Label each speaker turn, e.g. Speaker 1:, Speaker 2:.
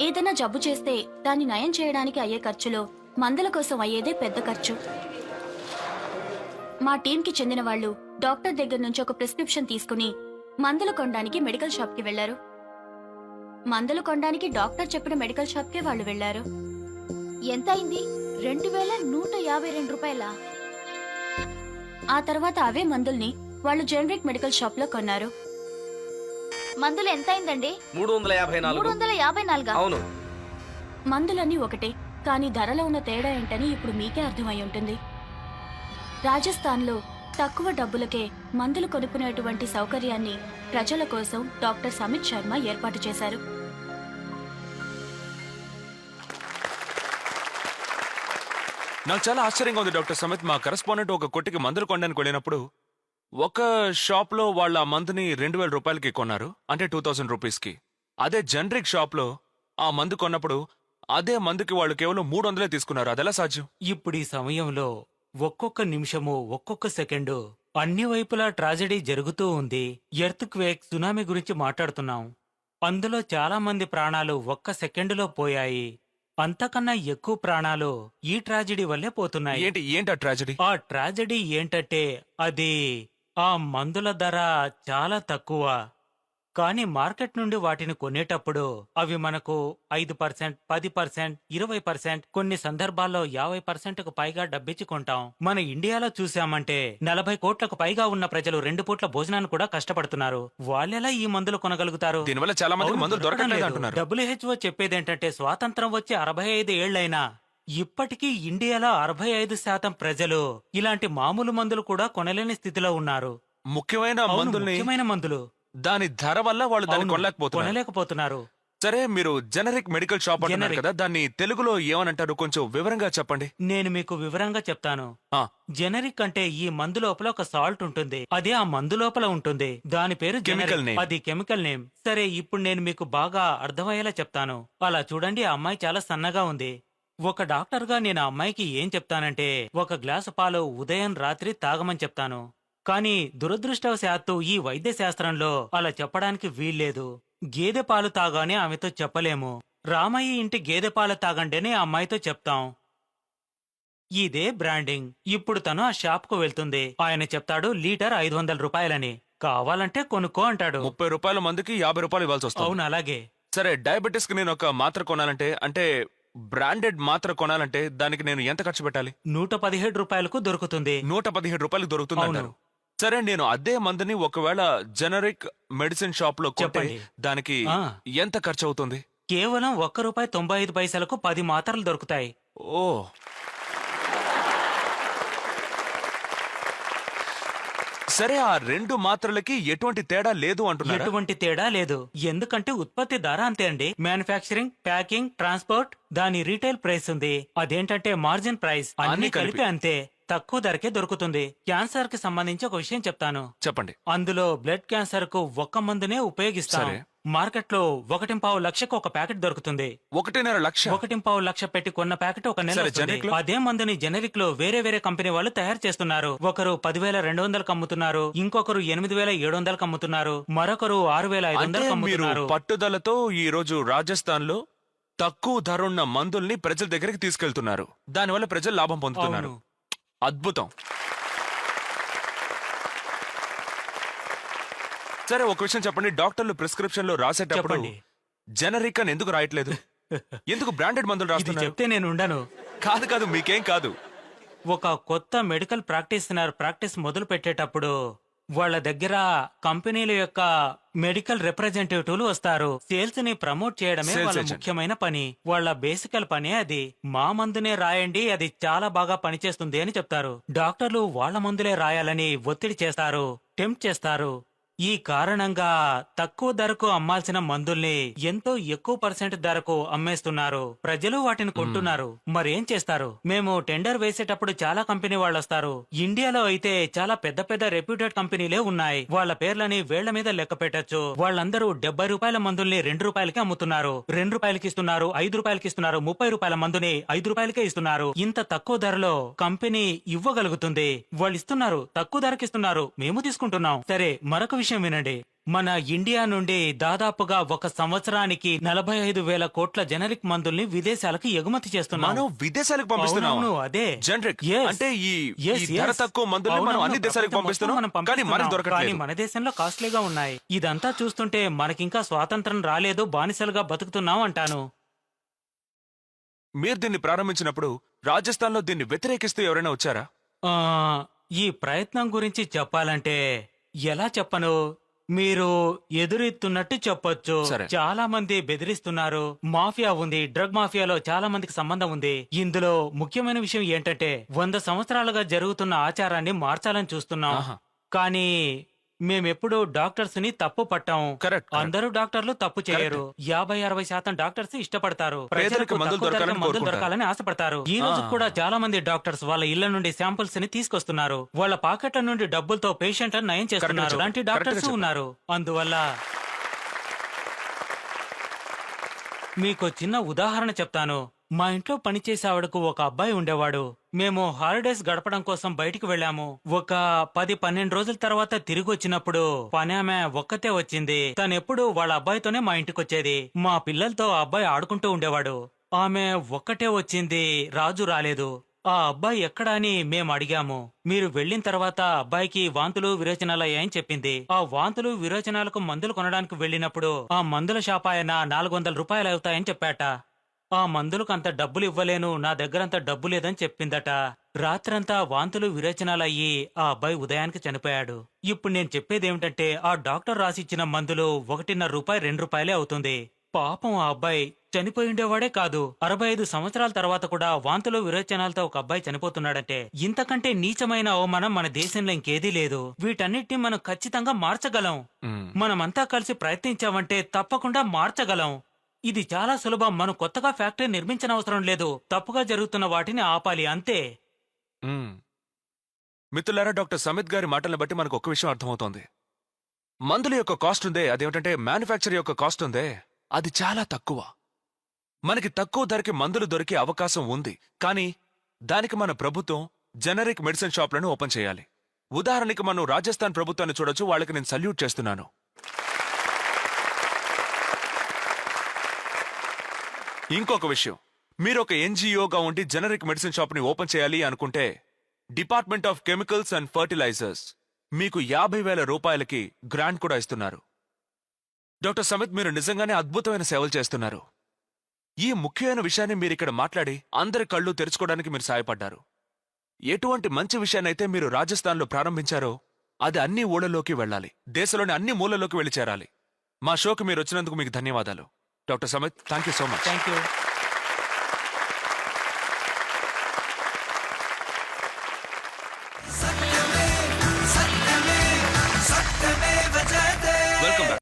Speaker 1: ఏదైనా జబ్బు చేస్తే దాన్ని నయం చేయడానికి అయ్యే ఖర్చులో మందుల కోసం అయ్యేదే పెద్ద ఖర్చు. మా టీంకి చెందిన వాళ్ళు డాక్టర్ దగ్గర నుంచి ఒక ప్రిస్క్రిప్షన్ తీసుకుని మందులు కొనడానికి మెడికల్ షాప్కి వెళ్లారు. మందులు కొనడానికి డాక్టర్ చెప్పిన మెడికల్ షాప్కే వాళ్ళు వెళ్లారు.
Speaker 2: ఎంత అయింది? 2152 రూపాయలా?
Speaker 1: ఆ తర్వాత అవే మందుల్ని వాళ్ళు జనరిక్ మెడికల్ షాప్ లో కొన్నారు.
Speaker 2: మందులు ఎంత అయిందండి?
Speaker 3: 354.
Speaker 2: 354.
Speaker 3: అవును.
Speaker 1: మందులన్నీ ఒకటే, కానీ ధరలో ఉన్న తేడా ఏంటని ఇప్పుడు మీకే అర్థమై ఉంటుంది. రాజస్థాన్లో తక్కువ డబ్బులకే మందులు కొనుక్కునేటువంటి సౌకర్యాన్ని ప్రజల కోసం డాక్టర్ సమిత్ శర్మ ఏర్పాటు చేశారు.
Speaker 4: నాకు చాలా ఆశ్చర్యంగా ఉంది డాక్టర్ సమిత్. మా కరెస్పాండెంట్ ఒక కొట్టికి మందులు కొనడానికి వెళ్ళినప్పుడు ఒక షాప్ లో వాళ్ళ ఆ మందుని 2000 రూపాయలకి కొన్నారు, అంటే 2000 రూపీస్కి. అదే జనరిక్ షాప్ లో ఆ మందు కొన్నప్పుడు అదే మందుకి వాళ్ళు కేవలం 300 తీసుకున్నారు. అదెలా సాధ్యం?
Speaker 5: ఇప్పుడు ఈ సమయంలో ఒక్కొక్క నిమిషము, ఒక్కొక్క సెకండు అన్ని వైపులా ట్రాజెడీ జరుగుతూ ఉంది. ఎర్త్ క్వేక్, సునామీ గురించి మాట్లాడుతున్నాం. అందులో చాలా మంది ప్రాణాలు ఒక్క సెకండులో పోయాయి. అంతకన్నా ఎక్కువ ప్రాణాలు ఈ ట్రాజెడీ వల్లే పోతున్నాయి.
Speaker 4: ఏంటి ఆ ట్రాజెడీ?
Speaker 5: ఆ ట్రాజెడీ ఏంటంటే అది ఆ మందుల ధర చాలా తక్కువ. కానీ మార్కెట్ నుండి వాటిని కొనేటప్పుడు అవి మనకు 5%, 10%, 20%, కొన్ని సందర్భాల్లో 50%కు పైగా డబ్బిచ్చి కొంటాం. మన ఇండియాలో చూసామంటే 40 కోట్లకు పైగా ఉన్న ప్రజలు 2 పూట్ల భోజనాన్ని కూడా కష్టపడుతున్నారు. వాళ్ళెలా ఈ మందులు కొనగలుగుతారు?
Speaker 4: దీనివల్ల చాలా మందికి మందులు దొరకట్లేదు అంటున్నారు.
Speaker 5: WHO చెప్పేదేంటంటే స్వాతంత్రం వచ్చి 65 ఏళ్లైనా ఇప్పటికీ ఇండియాలో 65% ప్రజలు ఇలాంటి మామూలు మందులు కూడా కొనలేని స్థితిలో ఉన్నారు.
Speaker 4: ముఖ్యమైన
Speaker 5: మందులు
Speaker 4: దాని ధర వల్ల వాళ్ళు దాన్ని
Speaker 5: కొనలేకపోతున్నారు.
Speaker 4: సరే, మీరు జనరిక్ మెడికల్ షాప్ అంటున్నారు కదా, దాన్ని తెలుగులో ఏమనంటారు? కొంచెం వివరంగా చెప్పండి.
Speaker 5: నేను మీకు వివరంగా చెప్తాను. జెనరిక్ అంటే ఈ మందు లోపల ఒక సాల్ట్ ఉంటుంది, అదే ఆ మందు లోపల ఉంటుంది. దాని పేరు
Speaker 4: కెమికల్ నేమ్.
Speaker 5: అది కెమికల్ నేమ్. సరే, ఇప్పుడు నేను మీకు బాగా అర్థమయ్యేలా చెప్తాను. అలా చూడండి, ఆ అమ్మాయి చాలా సన్నగా ఉంది. ఒక డాక్టర్ గా నేను ఆ అమ్మాయికి ఏం చెప్తానంటే, ఒక గ్లాసు పాలు ఉదయం రాత్రి తాగమని చెప్తాను. కానీ దురదృష్టవశాత్తు ఈ వైద్య శాస్త్రంలో అలా చెప్పడానికి వీల్లేదు. గేదె పాలు తాగానే ఆమెతో చెప్పలేము. రామయ్య ఇంటి గేదె పాలు తాగండేనే ఆ అమ్మాయితో చెప్తాం. ఇదే బ్రాండింగ్. ఇప్పుడు తను ఆ షాప్ కు వెళ్తుంది. ఆయన చెప్తాడు లీటర్ 500 రూపాయలని. కావాలంటే కొనుక్కో అంటాడు.
Speaker 4: 30 రూపాయల మందుకి 50 రూపాయలు ఇవ్వాల్సి వస్తుంది.
Speaker 5: అవును, అలాగే.
Speaker 4: సరే, డయాబెటిస్ కి నేను ఒక మాత్ర కొనాలంటే, అంటే బ్రాండెడ్ మాత్ర కొనాలంటే దానికి నేను ఎంత ఖర్చు పెట్టాలి?
Speaker 5: 117 రూపాయలకు దొరుకుతుంది.
Speaker 4: 117 రూపాయలకు దొరుకుతుంది అంటారు. సరే, నేను అదే మందుని ఒకవేళ జనరిక్ మెడిసిన్ షాప్ లో కొంటే దానికి ఎంత ఖర్చు అవుతుంది?
Speaker 5: కేవలం ₹1.95కు 10 మాత్రలు దొరుకుతాయి.
Speaker 4: ఓ, సరే, ఆ 2 మాత్రలకి ఎటువంటి తేడా లేదు అంటున్నారు?
Speaker 5: ఎటువంటి తేడా లేదు. ఎందుకంటే ఉత్పత్తి ధర అంతే అండి. మ్యానుఫ్యాక్చరింగ్, ప్యాకింగ్, ట్రాన్స్పోర్ట్, దాని రీటైల్ ప్రైస్ ఉంది. అదేంటంటే మార్జిన్ ప్రైస్. అన్ని కలిపి అంతే, తక్కువ ధరకే దొరుకుతుంది. క్యాన్సర్ కి సంబంధించి ఒక విషయం చెప్తాను.
Speaker 4: చెప్పండి.
Speaker 5: అందులో బ్లడ్ క్యాన్సర్ కు ఒక్క మందునే ఉపయోగిస్తారు. మార్కెట్ లో 1.25 లక్షకు ఒక ప్యాకెట్ దొరుకుతుంది.
Speaker 4: 1.5 లక్ష?
Speaker 5: 1.25 లక్ష పెట్టి కొన్న ప్యాకెట్ ఒక నెల. అదే మందుని జనరిక్ లో వేరే వేరే కంపెనీ వాళ్ళు తయారు చేస్తున్నారు. ఒకరు 10,200కు అమ్ముతున్నారు, ఇంకొకరు 8,700కు అమ్ముతున్నారు, మరొకరు 6,500కు అమ్ముతున్నారు.
Speaker 4: పట్టుదలతో ఈ రోజు రాజస్థాన్ లో తక్కువ ధర ఉన్న మందుల్ని ప్రజల దగ్గరికి తీసుకెళ్తున్నారు. దానివల్ల ప్రజలు లాభం పొందుతున్నారు. అద్భుతం. సరే, ఒక విషయం చెప్పండి. డాక్టర్లు ప్రిస్క్రిప్షన్ లో రాసేటప్పుడు జనరిక్ అని ఎందుకు రాయట్లేదు? ఎందుకు బ్రాండెడ్ మందులు రాస్తున్నారు?
Speaker 5: చెప్తే నేను ఉండను.
Speaker 4: కాదు, మీకేం కాదు.
Speaker 5: ఒక కొత్త మెడికల్ ప్రాక్టీస్ మొదలు పెట్టేటప్పుడు వాళ్ళ దగ్గర కంపెనీల యొక్క మెడికల్ రిప్రజెంటేటివ్లు వస్తారు. సేల్స్ ని ప్రమోట్ చేయడమే వాళ్ళ ముఖ్యమైన పని. వాళ్ళ బేసికల్ పనే అది. మా మందునే రాయండి, అది చాలా బాగా పనిచేస్తుంది అని చెప్తారు. డాక్టర్లు వాళ్ళ మందులే రాయాలని ఒత్తిడి చేస్తారు, టెంప్ట్ చేస్తారు. ఈ కారణంగా తక్కువ ధరకు అమ్మాల్సిన మందుల్ని ఎంతో ఎక్కువ % ధరకు అమ్మేస్తున్నారు. ప్రజలు వాటిని కొంటున్నారు. మరేం చేస్తారు? మేము టెండర్ వేసేటప్పుడు చాలా కంపెనీ వాళ్ళు వస్తారు. ఇండియాలో అయితే చాలా పెద్ద పెద్ద రెప్యూటెడ్ కంపెనీలే ఉన్నాయి. వాళ్ళ పేర్లని వేళ్ల మీద లెక్క పెట్టచ్చు. వాళ్ళందరూ 70 రూపాయల మందుల్ని 2 రూపాయలకి అమ్ముతున్నారు. 2 రూపాయలకి ఇస్తున్నారు, 5 రూపాయలకి ఇస్తున్నారు, 30 రూపాయల మందుని 5 రూపాయలకే ఇస్తున్నారు. ఇంత తక్కువ ధరలో కంపెనీ ఇవ్వగలుగుతుంది. వాళ్ళు ఇస్తున్నారు, తక్కువ ధరకి ఇస్తున్నారు, మేము తీసుకుంటున్నాం. సరే, మరొక విషయం విషయం వినండి. మన ఇండియా నుండి దాదాపుగా ఒక సంవత్సరానికి 45,000 కోట్ల జనరిక్ మందుల్ని విదేశాలకు ఎగుమతి చేస్తున్నాం.
Speaker 4: మనం విదేశాలకు పంపిస్తున్నాం.
Speaker 5: అవునవును, అదే
Speaker 4: జనరిక్
Speaker 5: Yes.
Speaker 4: అంటే ఈ
Speaker 5: Yes,
Speaker 4: ఈ ధర
Speaker 5: yes.
Speaker 4: తక్కువ మందుల్ని మనం
Speaker 5: అవునవును,
Speaker 4: అన్ని దేశాలకు
Speaker 5: ప్రపంచం
Speaker 4: పంపిస్తున్నాం.
Speaker 5: మొత్తం మనం
Speaker 4: కానీ మనకి
Speaker 5: పంపిస్తున్నాం.
Speaker 4: దొరకట్లేదు.
Speaker 5: కానీ మన దేశంలో కాస్ట్లీగా ఉన్నాయి. ఇదంతా చూస్తుంటే మనకింకా స్వాతంత్రం రాలేదు, బానిసలుగా బతుకుతున్నాం అంటాను.
Speaker 4: మీరు దీన్ని ప్రారంభించినప్పుడు రాజస్థాన్ లో దీన్ని వ్యతిరేకిస్తూ ఎవరైనా వచ్చారా?
Speaker 5: ఆ, ఈ ప్రయత్నం గురించి చెప్పాలంటే ఎలా చెప్పను, మీరు ఎదురెత్తున్నట్టు చెప్పొచ్చు.
Speaker 4: సరే.
Speaker 5: చాలా మంది బెదిరిస్తున్నారు. మాఫియా ఉంది, డ్రగ్ మాఫియాలో చాలా మందికి సంబంధం ఉంది. ఇందులో ముఖ్యమైన విషయం ఏంటంటే 100 సంవత్సరాలుగా జరుగుతున్న ఆచారాన్ని మార్చాలని చూస్తున్నాం.
Speaker 4: ఆహా.
Speaker 5: కానీ మేమెప్పుడు డాక్టర్స్ ని తప్పు పట్టాం.
Speaker 4: కరెక్ట్.
Speaker 5: అందరూ డాక్టర్లు తప్పు చేయరు. 50-60% డాక్టర్స్ ఇష్టపడతారు. ప్రజలకు
Speaker 4: మందులు
Speaker 5: తక్కువ ధరకే
Speaker 4: దొరకాలని
Speaker 5: మందులు
Speaker 4: కోరుకుంటారు.
Speaker 5: దొరకాలని ఆశపడతారు. ఈ రోజు కూడా చాలా మంది డాక్టర్స్ వాళ్ళ ఇళ్ల నుండి శాంపుల్స్ ని తీసుకొస్తున్నారు. వాళ్ళ పాకెట్ల నుండి డబ్బులతో పేషెంట్లను నయం చేస్తున్నారు.
Speaker 4: చెప్పారు.
Speaker 5: అలాంటి డాక్టర్స్
Speaker 4: కరెక్ట్గా
Speaker 5: ఉన్నారు. అందువల్ల మీకు చిన్న ఉదాహరణ చెప్తాను. మా ఇంట్లో పనిచేసే ఆవిడకు ఒక అబ్బాయి ఉండేవాడు. మేము హాలిడేస్ గడపడం కోసం బయటికి వెళ్ళాము. ఒక 10-12 రోజుల తర్వాత తిరిగి వచ్చినప్పుడు పని ఆమె ఒక్కతే వచ్చింది. తనెప్పుడు వాళ్ళ అబ్బాయితోనే మా ఇంటికి వచ్చేది. మా పిల్లలతో ఆ అబ్బాయి ఆడుకుంటూ ఉండేవాడు. ఆమె ఒక్కటే వచ్చింది, రాజు రాలేదు. ఆ అబ్బాయి ఎక్కడా అని మేము అడిగాము. మీరు వెళ్లిన తర్వాత అబ్బాయికి వాంతులు విరోచనాలు అయ్యాయని చెప్పింది. ఆ వాంతులు విరోచనాలకు మందులు కొనడానికి వెళ్ళినప్పుడు ఆ మందుల షాప్ ఆయన 400 రూపాయలు అవుతాయని చెప్పాట. ఆ మందులకు అంత డబ్బులు ఇవ్వలేను, నా దగ్గరంత డబ్బు లేదని చెప్పిందట. రాత్రంతా వాంతులు విరేచనాలయ్యి ఆ అబ్బాయి ఉదయానికి చనిపోయాడు. ఇప్పుడు నేను చెప్పేదేమిటంటే ఆ డాక్టర్ రాసిచ్చిన మందులు 1.5 రూపాయి 2 రూపాయలే అవుతుంది. పాపం ఆ అబ్బాయి చనిపోయిండేవాడే కాదు, 65 సంవత్సరాల తర్వాత కూడా వాంతులు విరేచనాలతో ఒక అబ్బాయి చనిపోతున్నాడంటే ఇంతకంటే నీచమైన అవమానం మన దేశంలో ఇంకేదీ లేదు. వీటన్నిటిని మనం ఖచ్చితంగా మార్చగలం. మనమంతా కలిసి ప్రయత్నించామంటే తప్పకుండా మార్చగలం. ఇది చాలా సులభం. మనం కొత్తగా ఫ్యాక్టరీ నిర్మించనవసరం లేదు. తప్పుగా జరుగుతున్న వాటిని ఆపాలి, అంతే.
Speaker 4: మిత్రులారా, డాక్టర్ సమిత్ గారి మాటలను బట్టి మనకు ఒక విషయం అర్థమవుతోంది. మందుల యొక్క కాస్ట్ ఉందే, అదేమిటంటే మ్యానుఫ్యాక్చర్ యొక్క కాస్ట్ ఉందే, అది చాలా తక్కువ. మనకి తక్కువ ధరకి మందులు దొరికే అవకాశం ఉంది. కానీ దానికి మన ప్రభుత్వం జనరిక్ మెడిసిన్ షాప్లను ఓపెన్ చేయాలి. ఉదాహరణకి మనం రాజస్థాన్ ప్రభుత్వాన్ని చూడొచ్చు. వాళ్ళకి నేను సల్యూట్ చేస్తున్నాను. ఇంకొక విషయం, మీరు ఒక ఎన్జిఓగా ఉండి జనరిక్ మెడిసిన్ షాప్ ని ఓపెన్ చేయాలి అనుకుంటే department of chemicals and fertilizers మీకు 50,000 రూపాయలకి గ్రాంట్ కూడా ఇస్తున్నారు. డాక్టర్ సమిత్, మీరు నిజంగానే అద్భుతమైన సేవలు చేస్తున్నారు. ఈ ముఖ్యమైన విషయాన్ని మీరిక్కడ మాట్లాడి అందరి కళ్ళు తెరుచుకోవడానికి మీరు సాయపడ్డారు. ఎటువంటి మంచి విషయాన్నైతే మీరు రాజస్థాన్లో ప్రారంభించారో అది అన్ని ఊళ్ళలోకి వెళ్ళాలి, దేశంలోని అన్ని మూలలోకి వెళ్ళి చేరాలి. మా షోకి మీరు వచ్చినందుకు మీకు ధన్యవాదాలు. Doctor Samit, thank you so much.
Speaker 5: Thank you.